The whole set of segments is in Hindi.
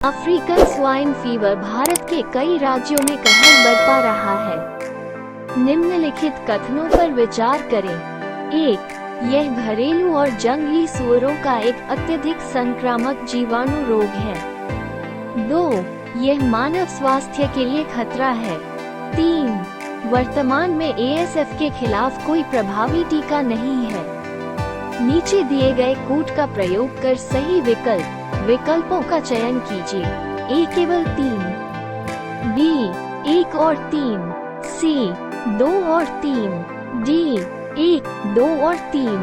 अफ्रीकन स्वाइन फीवर भारत के कई राज्यों में कहर बरपा रहा है। निम्नलिखित कथनों पर विचार करें। 1. यह घरेलू और जंगली सूअरों का एक अत्यधिक संक्रामक जीवाणु रोग है। 2. यह मानव स्वास्थ्य के लिए खतरा है। 3. वर्तमान में ASF के खिलाफ कोई प्रभावी टीका नहीं है। नीचे दिए गए कोड का प्रयोग कर सही विकल्पों का चयन कीजिए। A केवल 3, B 1 और 3, C 2 और 3, D 1, 2 और 3।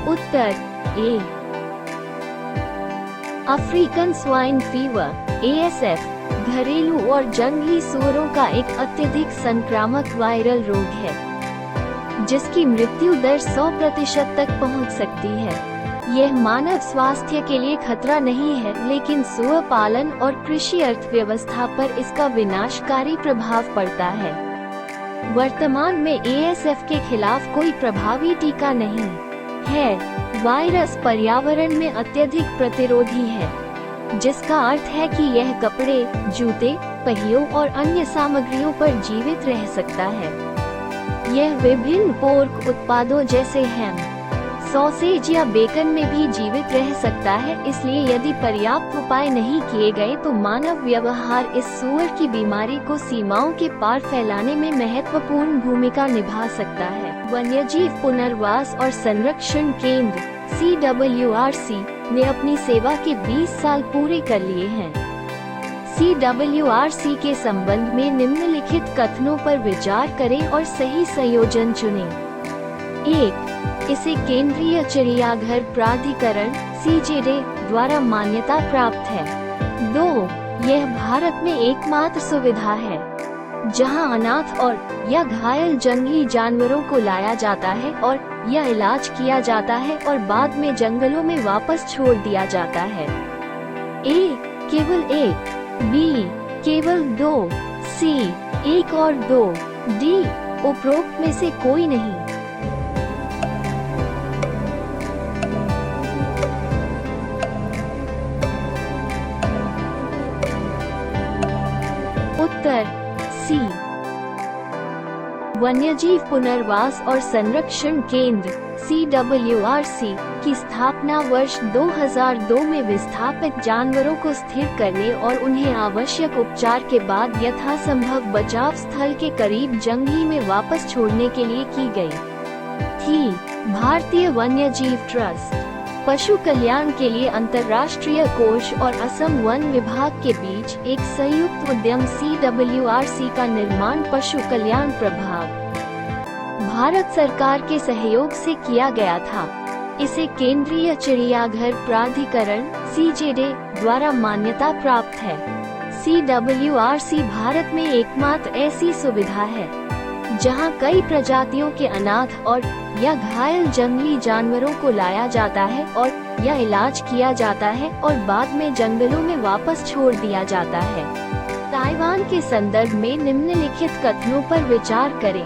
उत्तर A। African swine fever ASF घरेलू और जंगली सूअरों का एक अत्यधिक संक्रामक वायरल रोग है, जिसकी मृत्यु दर 100% तक पहुंच सकती है। यह मानव स्वास्थ्य के लिए खतरा नहीं है, लेकिन सूअर पालन और कृषि अर्थव्यवस्था पर इसका विनाशकारी प्रभाव पड़ता है। वर्तमान में ASF के खिलाफ कोई प्रभावी टीका नहीं है। वायरस पर्यावरण में अत्यधिक प्रतिरोधी है, जिसका अर्थ है कि यह कपड़े, जूते, पहियों और अन्य सामग्रियों पर जीवित रह सकता है। यह विभिन्न पोर्क उत्पादों जैसे हैम, सॉसेज या बेकन में भी जीवित रह सकता है। इसलिए यदि पर्याप्त उपाय नहीं किए गए तो मानव व्यवहार इस सूअर की बीमारी को सीमाओं के पार फैलाने में महत्वपूर्ण भूमिका निभा सकता है। वन्यजीव पुनर्वास और संरक्षण केंद्र CWRC ने अपनी सेवा के 20 साल पूरे कर लिए हैं। CWRC के संबंध में निम्नलिखित कथनों पर विचार करें और सही संयोजन चुनें। 1. इसे केंद्रीय चिड़ियाघर प्राधिकरण CJD द्वारा मान्यता प्राप्त है। 2. यह भारत में एकमात्र सुविधा है जहां अनाथ और या घायल जंगली जानवरों को लाया जाता है और या इलाज किया जाता है और बाद में जंगलों में वापस छोड़ दिया जाता है। A केवल 1, B केवल 2, C 1 और 2, D उपरोक्त में से कोई नहीं। उत्तर C। वन्यजीव पुनर्वास और संरक्षण केंद्र CWRC की स्थापना वर्ष 2002 में विस्थापित जानवरों को स्थिर करने और उन्हें आवश्यक उपचार के बाद यथासंभव बचाव स्थल के करीब जंगली में वापस छोड़ने के लिए की गई थी। भारतीय वन्यजीव ट्रस्ट, पशु कल्याण के लिए अंतर्राष्ट्रीय कोष और असम वन विभाग के बीच एक संयुक्त उद्यम CWRC का निर्माण पशु कल्याण प्रभाग भारत सरकार के सहयोग से किया गया था। इसे केंद्रीय चिड़ियाघर प्राधिकरण CJD द्वारा मान्यता प्राप्त है। CWRC भारत में एकमात्र ऐसी सुविधा है जहां कई प्रजातियों के अनाथ और या घायल जंगली जानवरों को लाया जाता है और या इलाज किया जाता है और बाद में जंगलों में वापस छोड़ दिया जाता है। ताइवान के संदर्भ में निम्नलिखित कथनों पर विचार करें।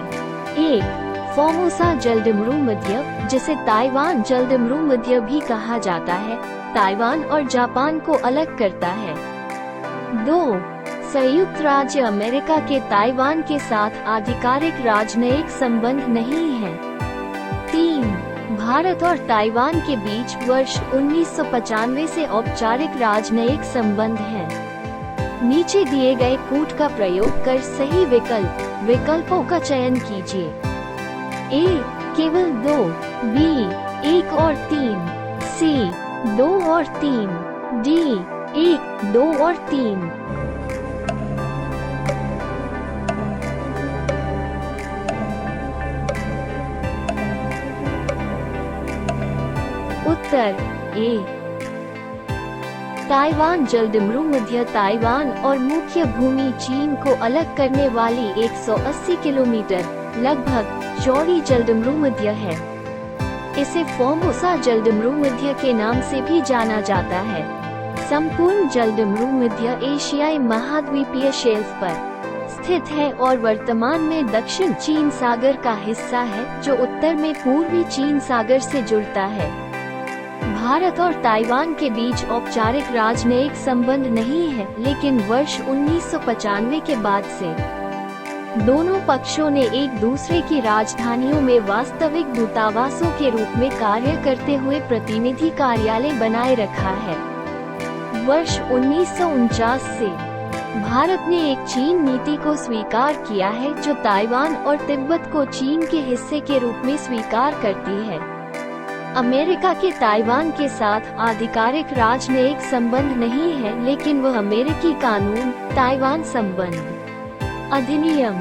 1. फॉर्मोसा जलडमरूमध्य, जिसे ताइवान जलडमरूमध्य भी कहा जाता है, ताइवान और जापान को अलग करता है। 2. संयुक्त राज्य अमेरिका के ताइवान के साथ आधिकारिक राजनयिक संबंध नहीं है। 3. भारत और ताइवान के बीच वर्ष 1995 से औपचारिक राजनयिक संबंध हैं। नीचे दिए गए कोड का प्रयोग कर सही विकल्पों का चयन कीजिए। A केवल 2, B 1 और 3, C 2 और 3, D 1, 2 और 3। उत्तर A। ताइवान जलडमरूमध्य ताइवान और मुख्य भूमि चीन को अलग करने वाली 180 किलोमीटर लगभग चौड़ी जलडमरूमध्य है। इसे फॉर्मोसा जलडमरूमध्य के नाम से भी जाना जाता है। संपूर्ण जलडमरूमध्य एशियाई महाद्वीपीय शेल्फ पर स्थित है और वर्तमान में दक्षिण चीन सागर का हिस्सा है, जो उत्तर में पूर्वी चीन सागर से जुड़ता है। भारत और ताइवान के बीच औपचारिक राजनयिक संबंध नहीं है, लेकिन वर्ष 1995 के बाद से दोनों पक्षों ने एक दूसरे की राजधानियों में वास्तविक दूतावासों के रूप में कार्य करते हुए प्रतिनिधि कार्यालय बनाए रखा है। वर्ष 1949 से भारत ने एक चीन नीति को स्वीकार किया है, जो ताइवान और तिब्बत को चीन के हिस्से के रूप में स्वीकार करती है। अमेरिका के ताइवान के साथ आधिकारिक राजनयिक संबंध नहीं है, लेकिन वह अमेरिकी कानून ताइवान संबंध अधिनियम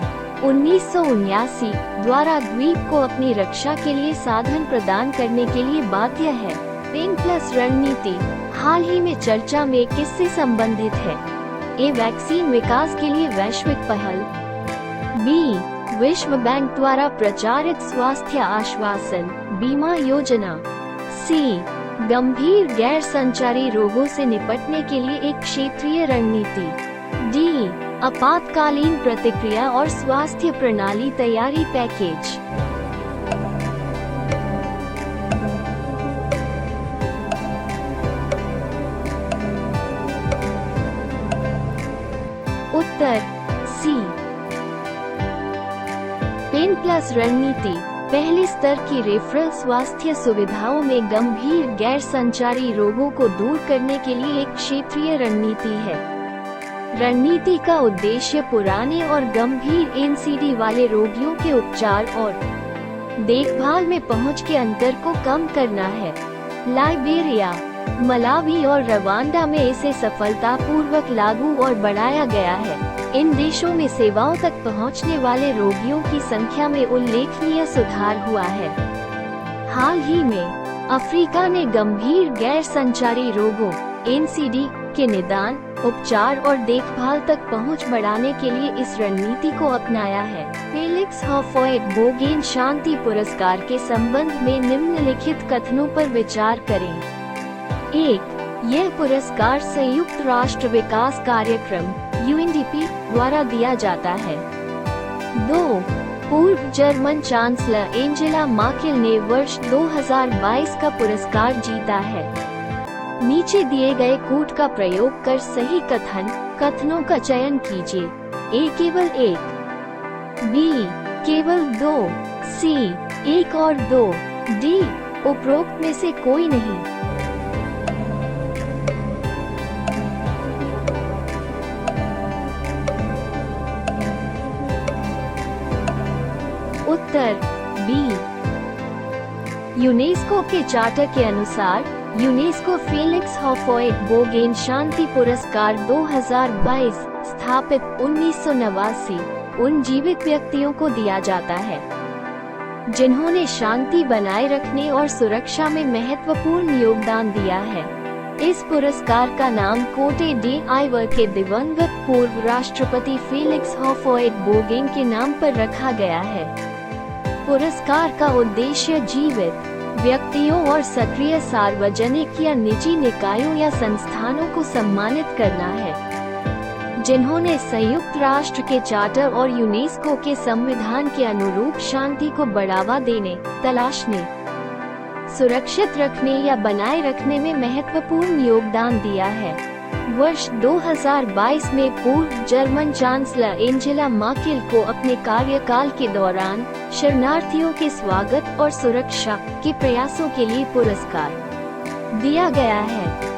1979 द्वारा द्वीप को अपनी रक्षा के लिए साधन प्रदान करने के लिए बाध्य है। पेन+ रणनीति हाल ही में चर्चा में किससे संबंधित है? ए. वैक्सीन विकास के लिए वैश्विक पहल। बी. विश्व बैंक द्वारा प्रचारित स्वास्थ्य आश्वासन बीमा योजना। सी. गंभीर गैर संचारी रोगों से निपटने के लिए एक क्षेत्रीय रणनीति। डी. आपातकालीन प्रतिक्रिया और स्वास्थ्य प्रणाली तैयारी पैकेज। उत्तर सी. पेन+ रणनीति पहले स्तर की रेफरल स्वास्थ्य सुविधाओं में गंभीर गैर संचारी रोगों को दूर करने के लिए एक क्षेत्रीय रणनीति है। रणनीति का उद्देश्य पुराने और गंभीर NCD वाले रोगियों के उपचार और देखभाल में पहुंच के अंतर को कम करना है। लाइबेरिया, मलावी और रवांडा में इसे सफलतापूर्वक लागू और बढ़ाया गया है। इन देशों में सेवाओं तक पहुंचने वाले रोगियों की संख्या में उल्लेखनीय सुधार हुआ है। हाल ही में अफ्रीका ने गंभीर गैर संचारी रोगों NCD के निदान, उपचार और देखभाल तक पहुंच बढ़ाने के लिए इस रणनीति को अपनाया है। फेलिक्स हॉफोएट-बोगेन शांति पुरस्कार के संबंध में निम्नलिखित कथनों पर विचार करें। 1. यह पुरस्कार संयुक्त राष्ट्र विकास कार्यक्रम UNDP द्वारा दिया जाता है। 2. पूर्व जर्मन चांसलर एंजेला मार्केल ने वर्ष 2022 का पुरस्कार जीता है। नीचे दिए गए कूट का प्रयोग कर सही कथनों का चयन कीजिए। ए. केवल 1, बी. केवल 2, सी. 1 और 2, डी. उपरोक्त में से कोई नहीं। उत्तर बी. यूनेस्को के चार्टर के अनुसार यूनेस्को फेलिक्स हॉफोएट-बोगेन शांति पुरस्कार 2022 स्थापित 1989 उन जीवित व्यक्तियों को दिया जाता है जिन्होंने शांति बनाए रखने और सुरक्षा में महत्वपूर्ण योगदान दिया है। इस पुरस्कार का नाम कोटे डी आइवर के दिवंगत पूर्व राष्ट्रपति फेलिक्स हॉफोएट-बोगेन के नाम पर रखा गया है। पुरस्कार का उद्देश्य जीवित व्यक्तियों और सक्रिय सार्वजनिक या निजी निकायों या संस्थानों को सम्मानित करना है जिन्होंने संयुक्त राष्ट्र के चार्टर और यूनेस्को के संविधान के अनुरूप शांति को बढ़ावा देने, तलाशने, सुरक्षित रखने या बनाए रखने में महत्वपूर्ण योगदान दिया है। वर्ष 2022 में पूर्व जर्मन चांसलर एंजेला मार्केल को अपने कार्यकाल के दौरान शरणार्थियों के स्वागत और सुरक्षा के प्रयासों के लिए पुरस्कार दिया गया है।